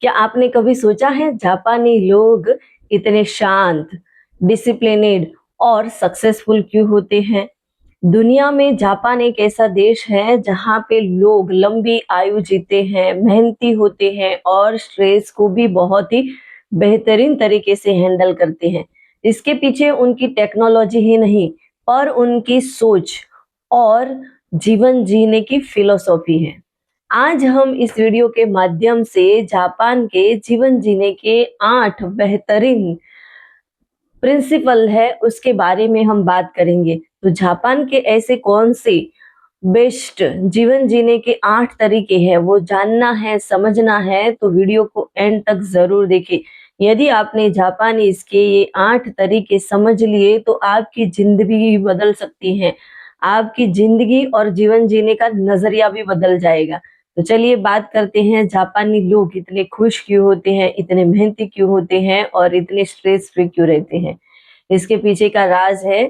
क्या आपने कभी सोचा है जापानी लोग इतने शांत, डिसिप्लिनेड और सक्सेसफुल क्यों होते हैं? दुनिया में जापान एक ऐसा देश है जहाँ पे लोग लंबी आयु जीते हैं, मेहनती होते हैं और स्ट्रेस को भी बहुत ही बेहतरीन तरीके से हैंडल करते हैं। इसके पीछे उनकी टेक्नोलॉजी ही नहीं, पर उनकी सोच और जीवन जीने की फिलॉसफी है। आज हम इस वीडियो के माध्यम से जापान के जीवन जीने के 8 बेहतरीन प्रिंसिपल है उसके बारे में हम बात करेंगे। तो जापान के ऐसे कौन से बेस्ट जीवन जीने के 8 तरीके हैं वो जानना है, समझना है तो वीडियो को एंड तक जरूर देखें। यदि आपने जापानीज के ये 8 तरीके समझ लिए तो आपकी जिंदगी बदल सकती है। आपकी जिंदगी और जीवन जीने का नजरिया भी बदल जाएगा। तो चलिए बात करते हैं जापानी लोग इतने खुश क्यों होते हैं, इतने मेहनती क्यों होते हैं और इतने स्ट्रेस फ्री क्यों रहते हैं। इसके पीछे का राज है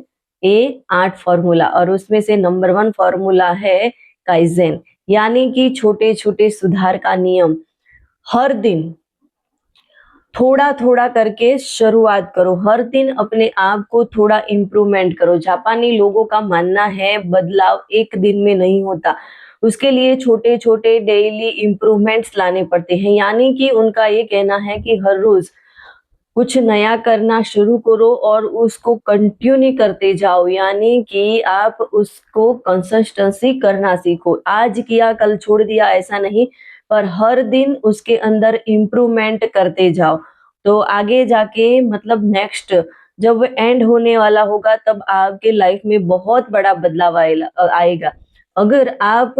ए 8 फॉर्मूला और उसमें से नंबर 1 फॉर्मूला है काइजेन, यानी कि छोटे छोटे सुधार का नियम। हर दिन थोड़ा थोड़ा करके शुरुआत करो, हर दिन अपने आप को थोड़ा इम्प्रूवमेंट करो। जापानी लोगों का मानना है बदलाव एक दिन में नहीं होता, उसके लिए छोटे छोटे डेली इम्प्रूवमेंट्स लाने पड़ते हैं। यानी कि उनका ये कहना है कि हर रोज कुछ नया करना शुरू करो और उसको कंटिन्यू करते जाओ, यानी कि आप उसको कंसिस्टेंसी करना सीखो। आज किया कल छोड़ दिया ऐसा नहीं, पर हर दिन उसके अंदर इम्प्रूवमेंट करते जाओ। तो आगे जाके मतलब नेक्स्ट जब वो एंड होने वाला होगा तब आपके लाइफ में बहुत बड़ा बदलाव आएगा। अगर आप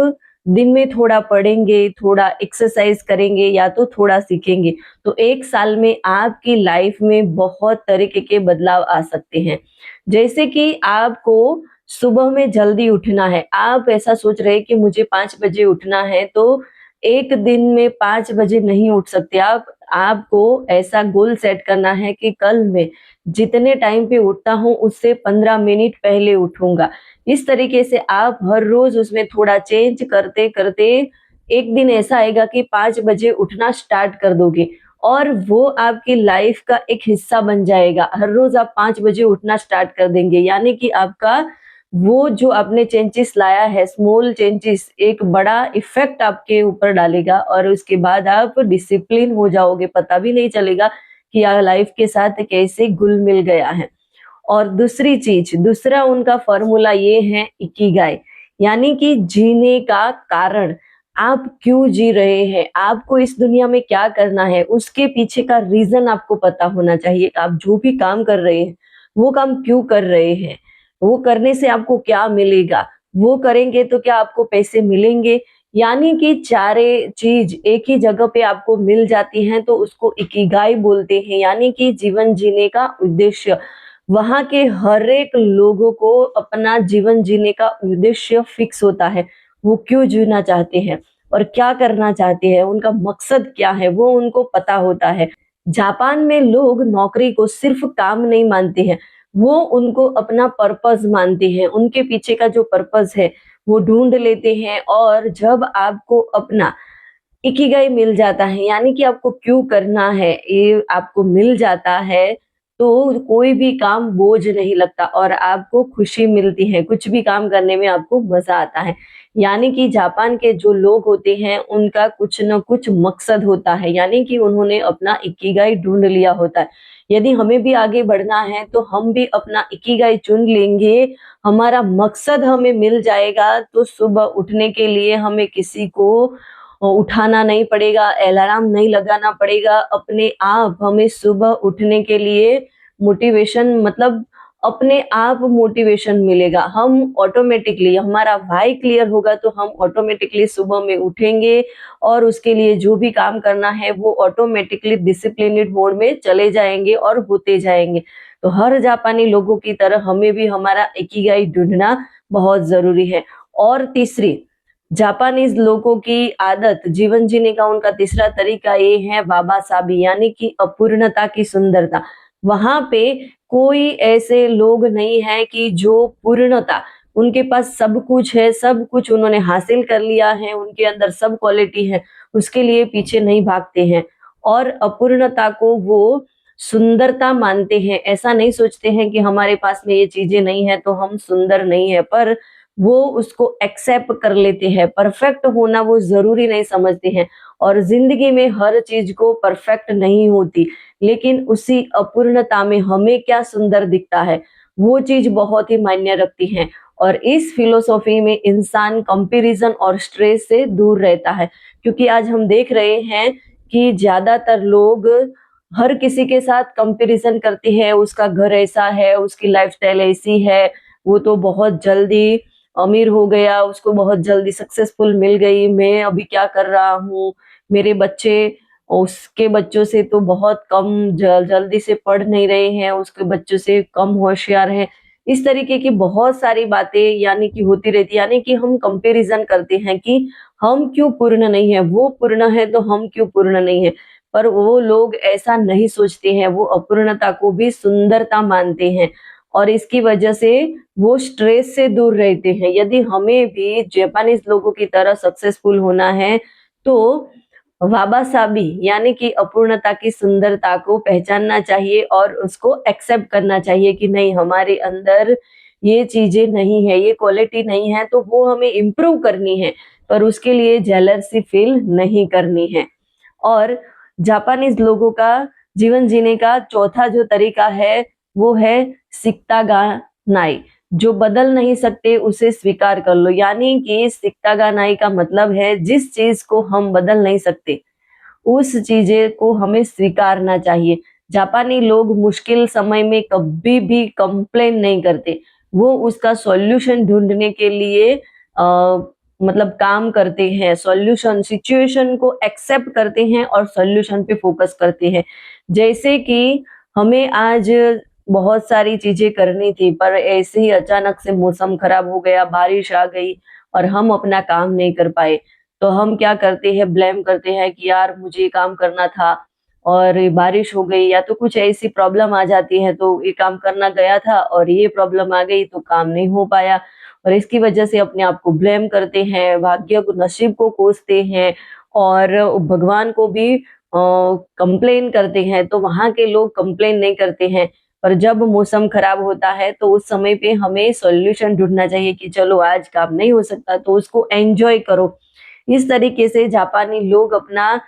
दिन में थोड़ा पढ़ेंगे, थोड़ा एक्सरसाइज करेंगे या तो थोड़ा सीखेंगे तो 1 साल में आपकी लाइफ में बहुत तरीके के बदलाव आ सकते हैं। जैसे कि आपको सुबह में जल्दी उठना है, आप ऐसा सोच रहे हैं कि मुझे 5 बजे उठना है, तो एक दिन में 5 बजे नहीं उठ सकते आप। आपको ऐसा गोल सेट करना है कि कल मैं जितने टाइम पे उठता हूँ उससे 15 मिनट पहले उठूंगा। इस तरीके से आप हर रोज उसमें थोड़ा चेंज करते करते एक दिन ऐसा आएगा कि 5 बजे उठना स्टार्ट कर दोगे और वो आपकी लाइफ का एक हिस्सा बन जाएगा। हर रोज आप 5 बजे उठना स्टार्ट कर देंगे, यानी कि आपका वो जो आपने चेंजेस लाया है, स्मॉल चेंजेस एक बड़ा इफेक्ट आपके ऊपर डालेगा और उसके बाद आप डिसिप्लिन हो जाओगे, पता भी नहीं चलेगा कि लाइफ के साथ कैसे घुल मिल गया है। और दूसरी चीज, दूसरा उनका फॉर्मूला ये है इकिगाई, यानी कि जीने का कारण। आप क्यों जी रहे हैं, आपको इस दुनिया में क्या करना है, उसके पीछे का रीजन आपको पता होना चाहिए। आप जो भी काम कर रहे हैं वो काम क्यों कर रहे हैं, वो करने से आपको क्या मिलेगा, वो करेंगे तो क्या आपको पैसे मिलेंगे। यानी कि चारे चीज एक ही जगह पे आपको मिल जाती हैं तो उसको इकिगाई बोलते हैं, यानी कि जीवन जीने का उद्देश्य। वहां के हर एक लोगों को अपना जीवन जीने का उद्देश्य फिक्स होता है। वो क्यों जीना चाहते हैं और क्या करना चाहते हैं, उनका मकसद क्या है वो उनको पता होता है। जापान में लोग नौकरी को सिर्फ काम नहीं मानते हैं, वो उनको अपना पर्पस मानते हैं। उनके पीछे का जो पर्पस है वो ढूंढ लेते हैं और जब आपको अपना इकिगाई मिल जाता है, यानी कि आपको क्यों करना है ये आपको मिल जाता है, तो कोई भी काम बोझ नहीं लगता और आपको खुशी मिलती है, कुछ भी काम करने में आपको मजा आता है। यानी कि जापान के जो लोग होते हैं उनका कुछ न कुछ मकसद होता है, यानी कि उन्होंने अपना इकिगाई ढूंढ लिया होता है। यदि हमें भी आगे बढ़ना है तो हम भी अपना इकिगाई चुन लेंगे, हमारा मकसद हमें मिल जाएगा तो सुबह उठने के लिए हमें किसी को उठाना नहीं पड़ेगा, अलार्म नहीं लगाना पड़ेगा। अपने आप हमें सुबह उठने के लिए मोटिवेशन मतलब अपने आप मोटिवेशन मिलेगा। हम ऑटोमेटिकली, हमारा व्हाई क्लियर होगा तो हम ऑटोमेटिकली सुबह में उठेंगे और उसके लिए जो भी काम करना है वो ऑटोमेटिकली डिसिप्लिनेड मोड में चले जाएंगे और होते जाएंगे। तो हर जापानी लोगों की तरह हमें भी हमारा इकिगाई ढूंढना बहुत जरूरी है। और तीसरी, जापानीज लोगों की आदत जीवन जीने का उनका तीसरा तरीका ये है वाबासाबी, यानी कि अपूर्णता की सुंदरता। वहां पे कोई ऐसे लोग नहीं है कि जो पूर्णता, उनके पास सब कुछ है, सब कुछ उन्होंने हासिल कर लिया है, उनके अंदर सब क्वालिटी है, उसके लिए पीछे नहीं भागते हैं। और अपूर्णता को वो सुंदरता मानते हैं। ऐसा नहीं सोचते हैं कि हमारे पास में ये चीजें नहीं है तो हम सुंदर नहीं है, पर वो उसको एक्सेप्ट कर लेते हैं। परफेक्ट होना वो जरूरी नहीं समझते हैं, और जिंदगी में हर चीज को परफेक्ट नहीं होती, लेकिन उसी अपूर्णता में हमें क्या सुंदर दिखता है वो चीज बहुत ही मायने रखती है। और इस फिलोसॉफी में इंसान कंपैरिजन और स्ट्रेस से दूर रहता है, क्योंकि आज हम देख रहे हैं कि ज्यादातर लोग हर किसी के साथ कंपैरिजन करते हैं। उसका घर ऐसा है, उसकी लाइफस्टाइल ऐसी है, वो तो बहुत जल्दी अमीर हो गया, उसको बहुत जल्दी सक्सेसफुल मिल गई, मैं अभी क्या कर रहा हूँ, मेरे बच्चे उसके बच्चों से तो बहुत कम जल्दी से पढ़ नहीं रहे हैं, उसके बच्चों से कम होशियार हैं। इस तरीके की बहुत सारी बातें यानी कि होती रहती है, यानी कि हम कंपैरिजन करते हैं कि हम क्यों पूर्ण नहीं है, वो पूर्ण है तो हम क्यों पूर्ण नहीं है। पर वो लोग ऐसा नहीं सोचते हैं, वो अपूर्णता को भी सुंदरता मानते हैं, और इसकी वजह से वो स्ट्रेस से दूर रहते हैं। यदि हमें भी जापानीज लोगों की तरह सक्सेसफुल होना है तो वाबासाबी यानी कि अपूर्णता की सुंदरता को पहचानना चाहिए और उसको एक्सेप्ट करना चाहिए कि नहीं, हमारे अंदर ये चीजें नहीं है, ये क्वालिटी नहीं है, तो वो हमें इम्प्रूव करनी है, पर उसके लिए जेलसी फील नहीं करनी है। और जापानीज लोगों का जीवन जीने का चौथा जो तरीका है वो है सिक्तागा नाई। जो बदल नहीं सकते उसे स्वीकार कर लो, यानी कि सिक्तागा नाई का मतलब है जिस चीज को हम बदल नहीं सकते उस चीजें को हमें स्वीकारना चाहिए। जापानी लोग मुश्किल समय में कभी भी कंप्लेन नहीं करते, वो उसका सॉल्यूशन ढूंढने के लिए मतलब काम करते हैं, सॉल्यूशन सिचुएशन को एक्सेप्ट करते हैं और सॉल्यूशन पे फोकस करते हैं। जैसे कि हमें आज बहुत सारी चीजें करनी थी, पर ऐसे ही अचानक से मौसम खराब हो गया, बारिश आ गई और हम अपना काम नहीं कर पाए, तो हम क्या करते हैं, ब्लेम करते हैं कि यार मुझे ये काम करना था और बारिश हो गई, या तो कुछ ऐसी प्रॉब्लम आ जाती है, तो ये काम करना गया था और ये प्रॉब्लम आ गई तो काम नहीं हो पाया, और इसकी वजह से अपने आप को ब्लेम करते हैं, भाग्य को नसीब को कोसते हैं और भगवान को भी कंप्लेन करते हैं। तो वहां के लोग कंप्लेन नहीं करते हैं, पर जब मौसम खराब होता है तो उस समय पे हमें सॉल्यूशन ढूंढना चाहिए कि चलो आज काम नहीं हो सकता तो उसको एंजॉय करो। इस तरीके से जापानी लोग अपना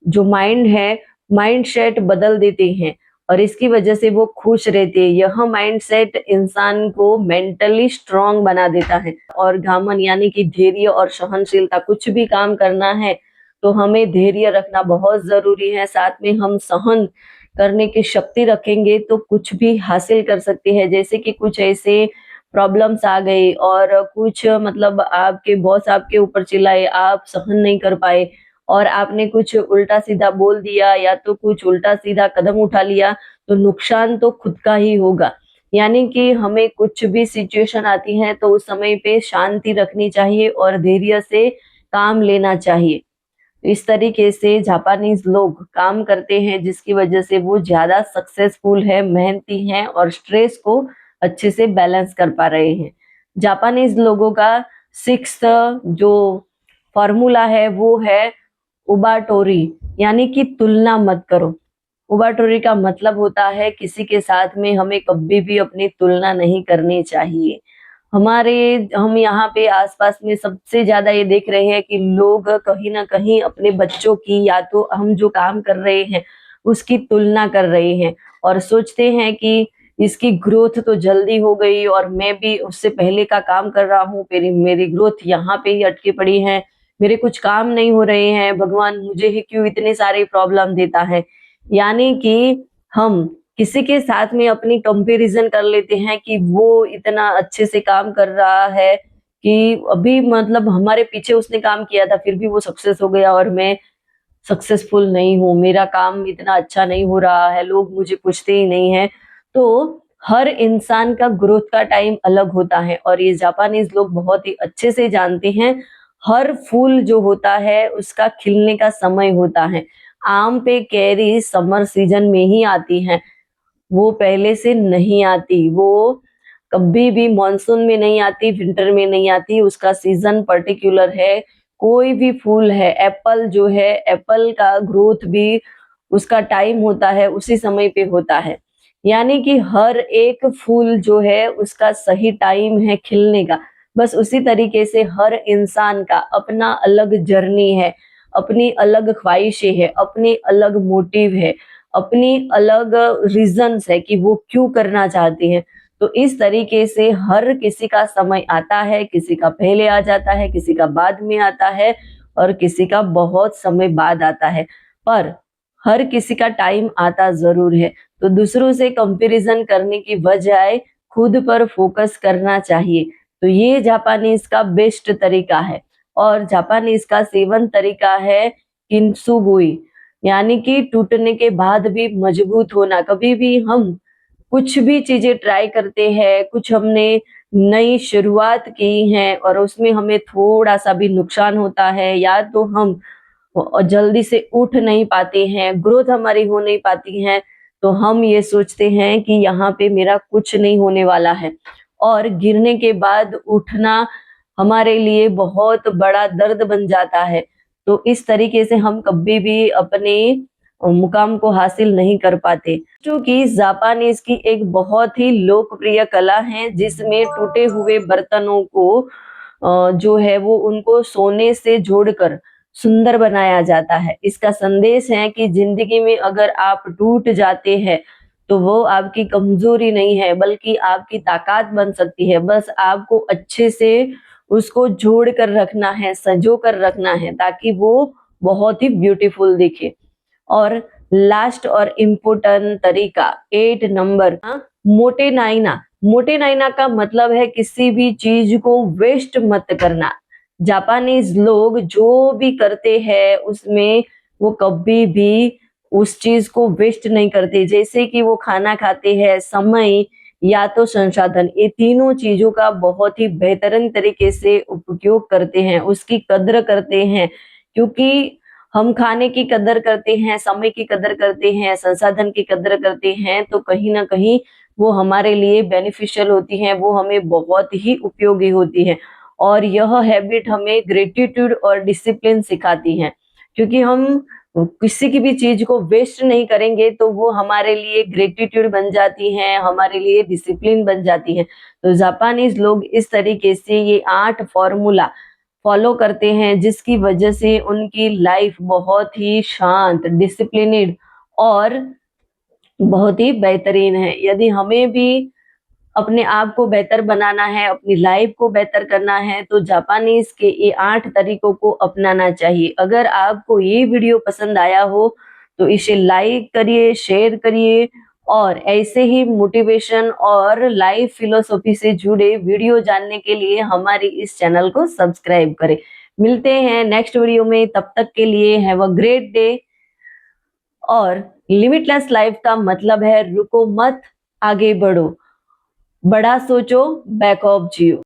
जो माइंड है, माइंड सेट बदल देते हैं और इसकी वजह से वो खुश रहते हैं। यह माइंड सेट इंसान को मेंटली स्ट्रांग बना देता है। और घामन यानी कि धैर्य और सहनशीलता, कुछ भी काम करना है तो हमें धैर्य रखना बहुत जरूरी है, साथ में हम सहन करने की शक्ति रखेंगे तो कुछ भी हासिल कर सकते हैं। जैसे कि कुछ ऐसे प्रॉब्लम्स आ गई और कुछ मतलब आपके बॉस आपके ऊपर चिल्लाए, आप सहन नहीं कर पाए और आपने कुछ उल्टा सीधा बोल दिया या तो कुछ उल्टा सीधा कदम उठा लिया, तो नुकसान तो खुद का ही होगा। यानी कि हमें कुछ भी सिचुएशन आती है तो उस समय पे शांति रखनी चाहिए और धैर्य से काम लेना चाहिए। इस तरीके से जापानीज लोग काम करते हैं जिसकी वजह से वो ज्यादा सक्सेसफुल है, मेहनती हैं और स्ट्रेस को अच्छे से बैलेंस कर पा रहे हैं। जापानीज लोगों का सिक्स्थ जो फॉर्मूला है वो है उबाटोरी, यानी कि तुलना मत करो। उबाटोरी का मतलब होता है किसी के साथ में हमें कभी भी अपनी तुलना नहीं करनी चाहिए। हमारे हम यहाँ पे आसपास में सबसे ज्यादा ये देख रहे हैं कि लोग कहीं ना कहीं अपने बच्चों की या तो हम जो काम कर रहे हैं उसकी तुलना कर रहे हैं और सोचते हैं कि इसकी ग्रोथ तो जल्दी हो गई और मैं भी उससे पहले का काम कर रहा हूँ, मेरी मेरी ग्रोथ यहाँ पे ही अटकी पड़ी है, मेरे कुछ काम नहीं हो रहे हैं, भगवान मुझे ही क्यों इतने सारे प्रॉब्लम देता है। यानी कि हम किसी के साथ में अपनी कंपैरिजन कर लेते हैं कि वो इतना अच्छे से काम कर रहा है कि अभी मतलब हमारे पीछे उसने काम किया था फिर भी वो सक्सेस हो गया और मैं सक्सेसफुल नहीं हूँ, मेरा काम इतना अच्छा नहीं हो रहा है, लोग मुझे पूछते ही नहीं है। तो हर इंसान का ग्रोथ का टाइम अलग होता है और ये जापानीज लोग बहुत ही अच्छे से जानते हैं। हर फूल जो होता है उसका खिलने का समय होता है। आम पे कैरी समर सीजन में ही आती है, वो पहले से नहीं आती, वो कभी भी मॉनसून में नहीं आती, विंटर में नहीं आती, उसका सीजन पर्टिकुलर है। कोई भी फूल है, एप्पल जो है, एप्पल का ग्रोथ भी उसका टाइम होता है उसी समय पे होता है। यानी कि हर एक फूल जो है उसका सही टाइम है खिलने का। बस उसी तरीके से हर इंसान का अपना अलग जर्नी है, अपनी अलग ख्वाहिशें है, अपने अलग मोटिव है, अपनी अलग रीजंस है कि वो क्यों करना चाहते हैं। तो इस तरीके से हर किसी का समय आता है, किसी का पहले आ जाता है, किसी का बाद में आता है और किसी का बहुत समय बाद आता है। पर हर किसी का टाइम आता ज़रूर है। तो दूसरों से कंपैरिज़न करने की बजाय खुद पर फोकस करना चाहिए। तो ये जापानीज़ का बेस्ट तरीका है। और जापानीज़ का 7 तरीका है किंसुगुई, यानी कि टूटने के बाद भी मजबूत होना। कभी भी हम कुछ भी चीज़ें ट्राई करते हैं, कुछ हमने नई शुरुआत की है और उसमें हमें थोड़ा-सा भी नुकसान होता है या तो हम जल्दी से उठ नहीं पाते हैं, ग्रोथ हमारी हो नहीं पाती है, तो हम ये सोचते हैं कि यहाँ पे मेरा कुछ नहीं होने वाला है। और गिरने के बाद उठना हमारे लिए बहुत बड़ा दर्द बन जाता है। तो इस तरीके से हम कभी भी अपने मुकाम को हासिल नहीं कर पाते। जो कि जापानीज की एक बहुत ही लोकप्रिय कला है जिसमें टूटे हुए बर्तनों को जो है वो उनको सोने से जोड़कर सुंदर बनाया जाता है। इसका संदेश है कि जिंदगी में अगर आप टूट जाते हैं तो वो आपकी कमजोरी नहीं है बल्कि आपकी ताकत बन सकती है। बस आपको अच्छे से उसको जोड़ कर रखना है, संजो कर रखना है ताकि वो बहुत ही ब्यूटीफुल दिखे। और लास्ट और इम्पोर्टेंट तरीका 8 नंबर, मोटे नाइना। मोटे नाइना का मतलब है किसी भी चीज को वेस्ट मत करना। जापानीज लोग जो भी करते हैं उसमें वो कभी भी उस चीज को वेस्ट नहीं करते। जैसे कि वो खाना खाते हैं, समय या तो संसाधन, ये तीनों चीजों का बहुत ही बेहतरीन तरीके से उपयोग करते हैं, उसकी कद्र करते हैं। क्योंकि हम खाने की कदर करते हैं, समय की कदर करते हैं, संसाधन की कदर करते हैं, तो कहीं ना कहीं वो हमारे लिए बेनिफिशियल होती है, वो हमें बहुत ही उपयोगी होती है। और यह हैबिट हमें ग्रेटिट्यूड और डिसिप्लिन सिखाती है। क्योंकि हम किसी की भी चीज को वेस्ट नहीं करेंगे तो वो हमारे लिए ग्रेटिट्यूड बन जाती है, हमारे लिए डिसिप्लिन बन जाती है। तो जापानीज लोग इस तरीके से ये 8 फॉर्मूला फॉलो करते हैं जिसकी वजह से उनकी लाइफ बहुत ही शांत, डिसिप्लिनेड और बहुत ही बेहतरीन है। यदि हमें भी अपने आप को बेहतर बनाना है, अपनी लाइफ को बेहतर करना है तो जापानीज के ये 8 तरीकों को अपनाना चाहिए। अगर आपको ये वीडियो पसंद आया हो तो इसे लाइक करिए, शेयर करिए और ऐसे ही मोटिवेशन और लाइफ फिलोसॉफी से जुड़े वीडियो जानने के लिए हमारी इस चैनल को सब्सक्राइब करें। मिलते हैं नेक्स्ट वीडियो में, तब तक के लिए हैव अ ग्रेट डे। और लिमिटलेस लाइफ का मतलब है रुको मत, आगे बढ़ो, बड़ा सोचो, बैक ऑफ जियो।